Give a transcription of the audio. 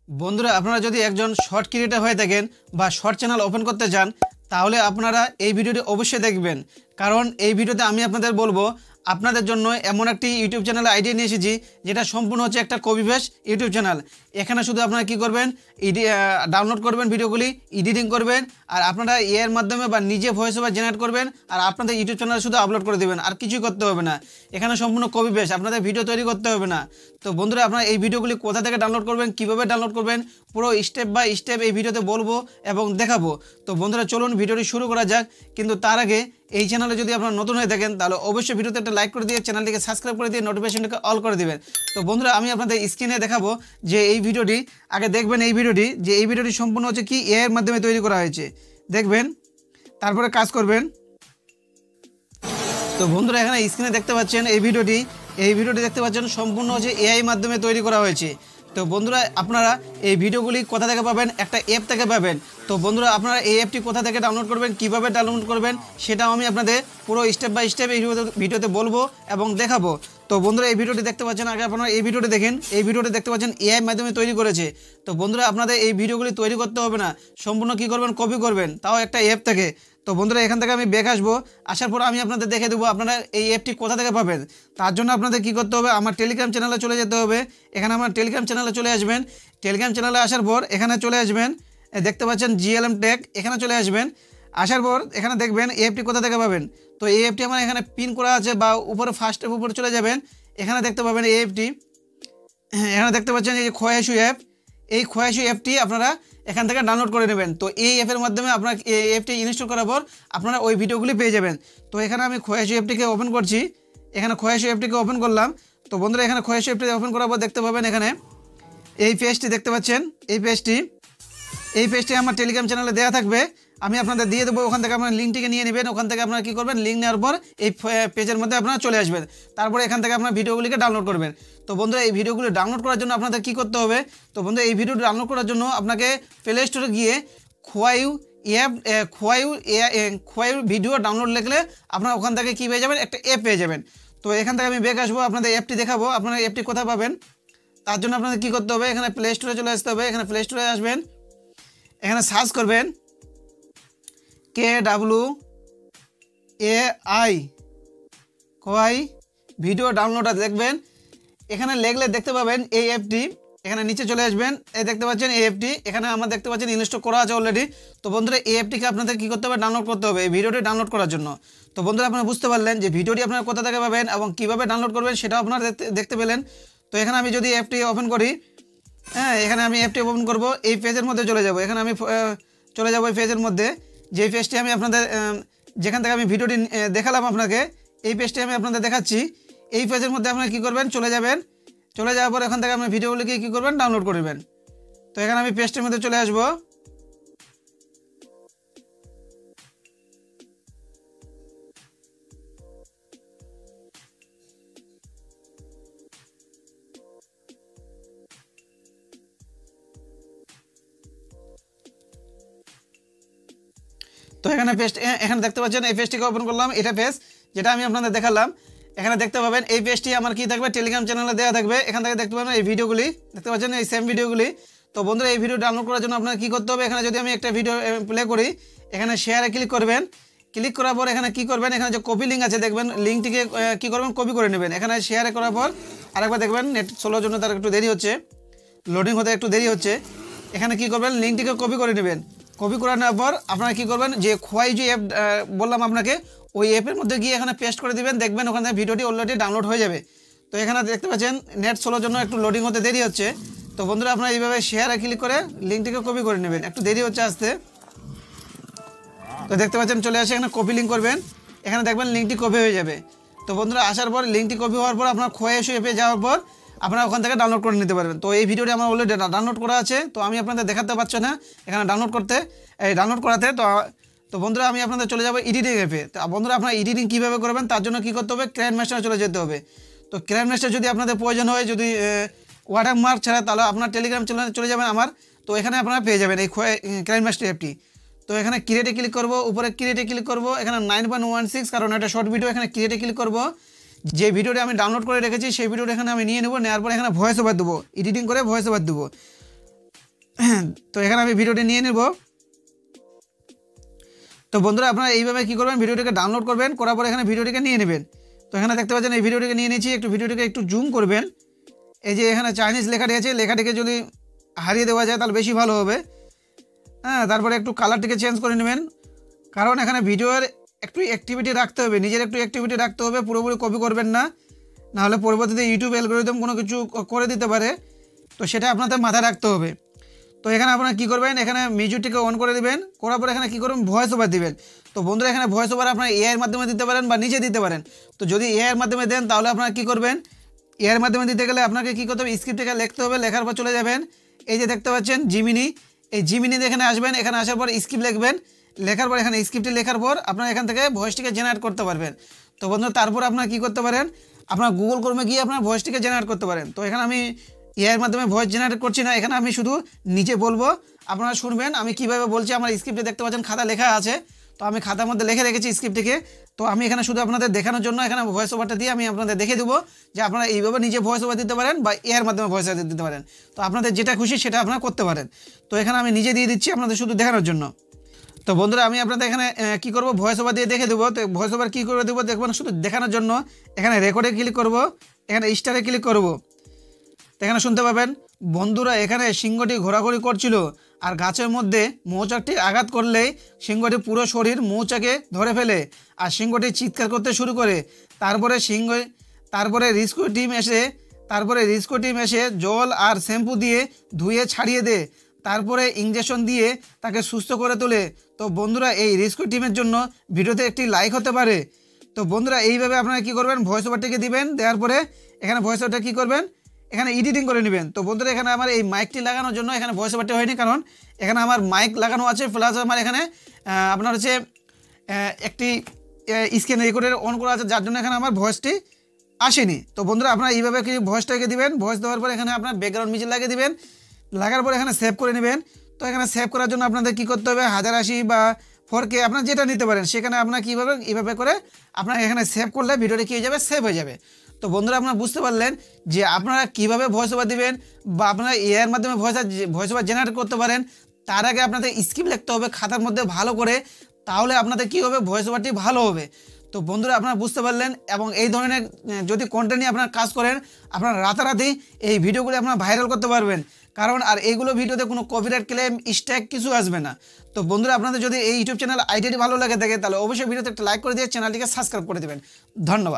বন্ধুরা আপনারা যদি একজন শর্ট ক্রিয়েটর হয়ে থাকেন বা শর্ট চ্যানেল ওপেন করতে চান তাহলে আপনারা এই ভিডিওটি অবশ্যই দেখবেন। কারণ এই ভিডিওতে আমি আপনাদের বলবো আপনাদের জন্য এমন একটি ইউটিউব চ্যানেল আইডিয়া নিয়ে এসেছি যেটা সম্পূর্ণ হচ্ছে একটা কপিপেস্ট ইউটিউব চ্যানেল। এখানে শুধু আপনারা কি করবেন, ডাউনলোড করবেন ভিডিওগুলি, এডিটিং করবেন, আর আপনারা এর মাধ্যমে বা নিজে ভয়েস ওভার জেনারেট করবেন আর আপনাদের ইউটিউব চ্যানেলে শুধু আপলোড করে দেবেন, আর কিছুই করতে হবে না। এখানে সম্পূর্ণ কপিপেস্ট, আপনাদের ভিডিও তৈরি করতে হবে না। তো বন্ধুরা আপনারা এই ভিডিওগুলি কোথা থেকে ডাউনলোড করবেন, কিভাবে ডাউনলোড করবেন, পুরো স্টেপ বাই স্টেপ এই ভিডিওতে বলবো এবং দেখাবো। তো বন্ধুরা চলুন ভিডিওটি শুরু করা যাক। কিন্তু তার আগে এই চ্যানেলে যদি আপনারা নতুন হয়ে থাকেন তাহলে অবশ্যই ভিডিওতে একটা লাইক করে দিয়ে চ্যানেলটিকে সাবস্ক্রাইব করে দিয়ে নোটিফিকেশনটাকে অল করে দিবেন। তো বন্ধুরা আমি আপনাদের স্ক্রিনে দেখাবো যে এই ভিডিওটি আগে দেখবেন, এই ভিডিওটি সম্পূর্ণ হচ্ছে কি এআই এর মাধ্যমে তৈরি করা হয়েছে, দেখবেন তারপরে কাজ করবেন। তো বন্ধুরা এখানে স্ক্রিনে দেখতে পাচ্ছেন এই ভিডিওটি দেখতে পাচ্ছেন সম্পূর্ণ হচ্ছে এআই মাধ্যমে তৈরি করা হয়েছে। তো বন্ধুরা আপনারা এই ভিডিওগুলি কোথা থেকে পাবেন, একটা অ্যাপ থেকে পাবেন। তো বন্ধুরা আপনারা এই অ্যাপটি কোথা থেকে ডাউনলোড করবেন, কিভাবে ডাউনলোড করবেন সেটাও আমি আপনাদের পুরো স্টেপ বাই স্টেপ এই ভিডিওতে বলবো এবং দেখাবো। তো বন্ধুরা এই ভিডিওটি দেখতে পাচ্ছেন, আগে আপনারা এই ভিডিওটি দেখেন। এই ভিডিওটি দেখতে পাচ্ছেন এআই মাধ্যমে তৈরি করেছে। তো বন্ধুরা আপনাদের এই ভিডিওগুলি তৈরি করতে হবে না, সম্পূর্ণ কি করবেন, কপি করবেন, তাও একটা অ্যাপ থেকে। তো বন্ধুরা এখান থেকে আমি ব্যাক আসবো, আসার পর আমি আপনাদের দেখে দেবো আপনারা এই অ্যাপটি কোথা থেকে পাবেন। তার জন্য আপনাদের কি করতে হবে, আমার টেলিগ্রাম চ্যানেলে চলে যেতে হবে। এখানে আমার টেলিগ্রাম চ্যানেলে চলে আসবেন। টেলিগ্রাম চ্যানেলে আসার পর এখানে চলে আসবেন, দেখতে পাচ্ছেন জিএলএম টেক, এখানে চলে আসবেন। আসার পর এখানে দেখবেন এই অ্যাপটি কোথা থেকে পাবেন। তো এই অ্যাপটি আমার এখানে পিন করা আছে বা উপরে ফার্স্টের উপরে চলে যাবেন, এখানে দেখতে পাবেন এই অ্যাপটি। এখানে দেখতে পাচ্ছেন এই যে খোয়াইশু অ্যাপ, এই খোয়াইশু অ্যাপটি আপনারা এখান থেকে ডাউনলোড করে নেবেন। তো এই অ্যাপের মাধ্যমে আপনার এই অ্যাপটি ইনস্টল করার পর আপনারা ওই ভিডিওগুলি পেয়ে যাবেন। তো এখানে আমি খোয়াইশু অ্যাপটিকে ওপেন করছি, এখানে খোয়াইশু অ্যাপটিকে ওপেন করলাম। তো বন্ধুরা এখানে খোয়াইশু অ্যাপটি ওপেন করার পর দেখতে পাবেন এখানে এই পেজটি দেখতে পাচ্ছেন। এই পেজটি আমার টেলিগ্রাম চ্যানেলে দেওয়া থাকবে, আমি আপনাদের দিয়ে দেবো। ওখান থেকে আপনার লিঙ্কটিকে নিয়ে নেবেন। ওখান থেকে আপনারা কী করবেন, লিঙ্ক নেওয়ার পর এই পেজের মধ্যে আপনারা চলে আসবেন। তারপরে এখান থেকে আপনার ভিডিওগুলিকে ডাউনলোড করবেন। তো বন্ধুরা এই ভিডিওগুলি ডাউনলোড করার জন্য আপনাদের কী করতে হবে, তো বন্ধুরা এই ভিডিওটি ডাউনলোড করার জন্য আপনাকে প্লে স্টোরে গিয়ে খোয়াইউ ভিডিও ডাউনলোড লিখলে আপনারা ওখান থেকে কী পেয়ে যাবেন, একটা অ্যাপ পেয়ে যাবেন। তো এখান থেকে আমি ব্যাক আসবো, আপনাদের অ্যাপটি দেখাবো, আপনারা অ্যাপটি কোথায় পাবেন। তার জন্য আপনাদের কী করতে হবে, এখানে প্লে স্টোরে চলে আসতে হবে। এখানে প্লে স্টোরে আসবেন, এখানে সার্চ করবেন KWAI খোয়াই ভিডিও ডাউনলোডার, দেখবেন এখানে লেখলে দেখতে পাবেন এই অ্যাপটি। এখানে নিচে চলে আসবেন, এই দেখতে পাচ্ছেন এই অ্যাপটি, এখানে আমরা দেখতে পাচ্ছেন ইনস্টল করা আছে অলরেডি। তো বন্ধুরা এই অ্যাপটিকে আপনাদের কী করতে হবে, ডাউনলোড করতে হবে এই ভিডিওটি ডাউনলোড করার জন্য। তো বন্ধুরা আপনারা বুঝতে পারলেন যে ভিডিওটি আপনারা কোথা থেকে পাবেন এবং কীভাবে ডাউনলোড করবেন সেটাও আপনারা দেখতে পেলেন। তো এখানে আমি যদি অ্যাপটি ওপেন করি, এখানে আমি অ্যাপটি ওপেন করব, এই পেজের মধ্যে চলে যাব। এখানে আমি চলে যাব এই পেজের মধ্যে, যে পেজটি আমি আপনাদের যেখান থেকে আমি ভিডিওটি দেখালাম আপনাকে, এই পেজটি আমি আপনাদের দেখাচ্ছি। এই পেজের মধ্যে আপনারা কী করবেন, চলে যাবেন। চলে যাওয়ার পর এখান থেকে আপনার ভিডিওগুলিকে কী করবেন, ডাউনলোড করবেন। তো এখানে আমি পেজটির মধ্যে চলে আসবো। তো এখানে এখানে দেখতে পাচ্ছেন এই পেজটিকে ওপেন করলাম, এটা পেজ যেটা আমি আপনাদের দেখালাম। এখানে দেখতে পাবেন এই পেজটি আমার কি থাকবে, টেলিগ্রাম চ্যানেলে দেওয়া থাকবে। এখান থেকে দেখতে পাবেন এই ভিডিওগুলি, দেখতে পাচ্ছেন এই সেম ভিডিওগুলি। তো বন্ধুরা এই ভিডিও ডাউনলোড করার জন্য আপনারা কী করতে হবে, এখানে যদি আমি একটা ভিডিও প্লে করি, এখানে শেয়ারে ক্লিক করবেন। ক্লিক করার পর এখানে কী করবেন, এখানে যে কপি লিঙ্ক আছে দেখবেন, লিঙ্কটিকে কী করবেন, কপি করে নেবেন। এখানে শেয়ারে করার পর আরেকবার দেখবেন নেট চলার জন্য তার একটু দেরি হচ্ছে, লোডিং হতে একটু দেরি হচ্ছে। এখানে কী করবেন, লিঙ্কটিকে কপি করে নেবেন। কপি করে নেওয়ার পর আপনারা কী করবেন, যে খোয়াই যে অ্যাপ বললাম আপনাকে, ওই অ্যাপের মধ্যে গিয়ে এখানে পেস্ট করে দিবেন, দেখবেন ওখান থেকে ভিডিওটি অলরেডি ডাউনলোড হয়ে যাবে। তো এখানে দেখতে পাচ্ছেন নেট চলার জন্য একটু লোডিং হতে দেরি হচ্ছে। তো বন্ধুরা আপনারা এইভাবে শেয়ারে ক্লিক করে লিঙ্কটিকে কপি করে নেবেন, একটু দেরি হচ্ছে আসতে। তো দেখতে পাচ্ছেন চলে আসে, এখানে কপি লিঙ্ক করবেন, এখানে দেখবেন লিঙ্কটি কপি হয়ে যাবে। তো বন্ধুরা আসার পর লিঙ্কটি কপি হওয়ার পর আপনার খোয়াইশু অ্যাপে যাওয়ার পর আপনারা ওখান থেকে ডাউনলোড করে নিতে পারবেন। তো এই ভিডিওটি আমার অলরেডি ডাউনলোড করা আছে, তো আমি আপনাদের দেখাতে পারছি না এখানে ডাউনলোড করাতে। তো বন্ধুরা আমি আপনাদের চলে যাবো এডিটিং অ্যাপে। তো বন্ধুরা আপনারা এডিটিং কীভাবে করবেন তার জন্য কী করতে হবে, KineMaster চলে যেতে হবে। তো KineMaster যদি আপনাদের প্রয়োজন হয়, যদি ওয়াটারমার্ক ছাড়া, তাহলে আপনার টেলিগ্রাম চলে যাবেন আমার। তো এখানে আপনারা পেয়ে যাবেন এই KineMaster অ্যাপটি। তো এখানে ক্রিয়েটে ক্লিক করব, উপরে ক্রিয়েটে ক্লিক করব, এখানে 9.16 কারণ এটা শর্ট ভিডিও, এখানে ক্রিয়েটে ক্লিক করব। যে ভিডিওটি আমি ডাউনলোড করে রেখেছি সেই ভিডিওটা এখানে আমি নিয়ে নেব, নেওয়ার পর এখানে ভয়েস ওভার দেবো, এডিটিং করে ভয়েস ওভার দেবো। তো এখানে আমি ভিডিওটি নিয়ে নেব। তো বন্ধুরা আপনারা এইভাবে কী করবেন, ভিডিওটিকে ডাউনলোড করবেন, করার পর এখানে ভিডিওটিকে নিয়ে নেবেন। তো এখানে দেখতে পাচ্ছেন এই ভিডিওটিকে নিয়ে নিয়েছি। একটু ভিডিওটিকে একটু জুম করবেন। এই যে এখানে চাইনিজ লেখাটি আছে, লেখাটিকে যদি হারিয়ে দেওয়া যায় তাহলে বেশি ভালো হবে। হ্যাঁ, তারপরে একটু কালারটিকে চেঞ্জ করে নেবেন, কারণ এখানে ভিডিওর একটু অ্যাক্টিভিটি রাখতে হবে, নিজের একটু অ্যাক্টিভিটি রাখতে হবে, পুরোপুরি কপি করবেন না, নাহলে পরবর্তীতে ইউটিউব অ্যালগরিদম কোনো কিছু করে দিতে পারে। তো সেটা আপনাদের মাথায় রাখতে হবে। তো এখানে আপনারা কী করবেন, এখানে মিউজিকটিকে অন করে দিবেন, করার পর এখানে কী করবেন, ভয়েস ওভার দিবেন। তো বন্ধুরা এখানে ভয়েস ওভার আপনারা এআইয়ের মাধ্যমে দিতে পারেন বা নিজে দিতে পারেন। তো যদি এআইয়ের মাধ্যমে দেন তাহলে আপনারা কী করবেন, এআইয়ের মাধ্যমে দিতে গেলে আপনাকে কী করতে হবে, স্ক্রিপ্টটিকে লিখতে হবে, লেখার পর চলে যাবেন এই যে দেখতে পাচ্ছেন জিমিনি, এই জিমিনিতে এখানে আসবেন, এখানে আসার পর স্ক্রিপ্ট লিখবেন, লেখার পর এখানে স্ক্রিপ্টটি লেখার পর আপনারা এখান থেকে ভয়েসটিকে জেনারেট করতে পারবেন। তো বন্ধুরা তারপর আপনারা কী করতে পারেন, আপনার গুগল ক্রোমে গিয়ে আপনার ভয়েসটিকে জেনারেট করতে পারেন। তো এখানে আমি এআইয়ের মাধ্যমে ভয়েস জেনারেট করছি না, এখানে আমি শুধু নিচে বলবো, আপনারা শুনবেন আমি কীভাবে বলছি। আমার স্ক্রিপ্টে দেখতে পাচ্ছেন খাতা লেখা আছে, তো আমি খাতার মধ্যে লিখে রেখেছি স্ক্রিপ্টটিকে। তো আমি এখানে শুধু আপনাদের দেখানোর জন্য এখানে ভয়েস ওভারটা দিয়ে আমি আপনাদের দেখে দেবো যে আপনারা এইভাবে নিজে ভয়েস ওভার দিতে পারেন বা এআইয়ের মাধ্যমে ভয়েস ওভার দিতে পারেন। তো আপনাদের যেটা খুশি সেটা আপনারা করতে পারেন। তো এখানে আমি নিজে দিয়ে দিচ্ছি আপনাদের শুধু দেখানোর জন্য। তো বন্ধুরা আমি আপনাদের এখানে কী করবো, ভয়েস ওভার দিয়ে দেখে দেবো। তো ভয়েস ওভার কী করে দেবো দেখবেন, শুধু দেখানোর জন্য এখানে রেকর্ডে ক্লিক করব, এখানে স্টারে ক্লিক করব। তো এখানে শুনতে পাবেন, বন্ধুরা এখানে সিংহটি ঘোরাঘুরি করছিল আর গাছের মধ্যে মৌচাকটি আঘাত করলেই সিংহটি পুরো শরীর মৌচাকে ধরে ফেলে আর সিংহটি চিৎকার করতে শুরু করে। তারপরে রিস্কো টিম এসে জল আর শ্যাম্পু দিয়ে ধুয়ে ছাড়িয়ে দেয়, তারপরে ইঞ্জেকশন দিয়ে তাকে সুস্থ করে তোলে। তো বন্ধুরা এই রিস্কো টিমের জন্য ভিডিওতে একটি লাইক হতে পারে। তো বন্ধুরা এইভাবে আপনারা কী করবেন, ভয়েস ওভারটিকে দিবেন, দেওয়ার পরে এখানে ভয়েস ওভারটা কী করবেন, এখানে এডিটিং করে নেবেন। তো বন্ধুরা এখানে আমার এই মাইকটি লাগানোর জন্য এখানে ভয়েস ওভারটি হয়নি, কারণ এখানে আমার মাইক লাগানো আছে, প্লাস আমার এখানে আপনার হচ্ছে একটি স্ক্রিন রেকর্ডার অন করা আছে, যার জন্য এখানে আমার ভয়েসটি আসেনি। তো বন্ধুরা আপনারা এইভাবে কি ভয়েসটাকে দিবেন, ভয়েস দেওয়ার পর এখানে আপনার ব্যাকগ্রাউন্ড মিউজিক লাগিয়ে দিবেন, লাগার পর এখানে সেভ করে নেবেন। তো এখানে সেভ করার জন্য আপনাদের কী করতে হবে, 1080 বা 4K আপনারা যেটা নিতে পারেন, সেখানে আপনারা কীভাবে এইভাবে করে আপনারা এখানে সেভ করলে ভিডিওটি কী হয়ে যাবে, সেভ হয়ে যাবে। তো বন্ধুরা আপনারা বুঝতে পারলেন যে আপনারা কীভাবে ভয়েস ওভার দিবেন বা আপনারা এআইয়ের মাধ্যমে ভয়েস ওভার জেনারেট করতে পারেন। তার আগে আপনাদের স্ক্রিপ্ট লিখতে হবে খাতার মধ্যে ভালো করে, তাহলে আপনাদের কী হবে, ভয়েস ওভারটি ভালো হবে। তো বন্ধুরা আপনারা বুঝতে পারলেন, এবং এই ধরনের যদি কন্টেন্ট নিয়ে আপনারা কাজ করেন, আপনারা রাতারাতি এই ভিডিওগুলো আপনারা ভাইরাল করতে পারবেন, কারণ আর এইগুলো ভিডিওতে কোনো কপিরাইট ক্লেম স্ট্রাইক কিছু আসবে না। তো বন্ধুরা আপনাদের যদি এই ইউটিউব চ্যানেল আইডিয়াটি ভালো লাগে থাকে, তাহলে অবশ্যই ভিডিওতে একটা লাইক করে দিয়ে চ্যানেলটিকে সাবস্ক্রাইব করে দেবেন। ধন্যবাদ।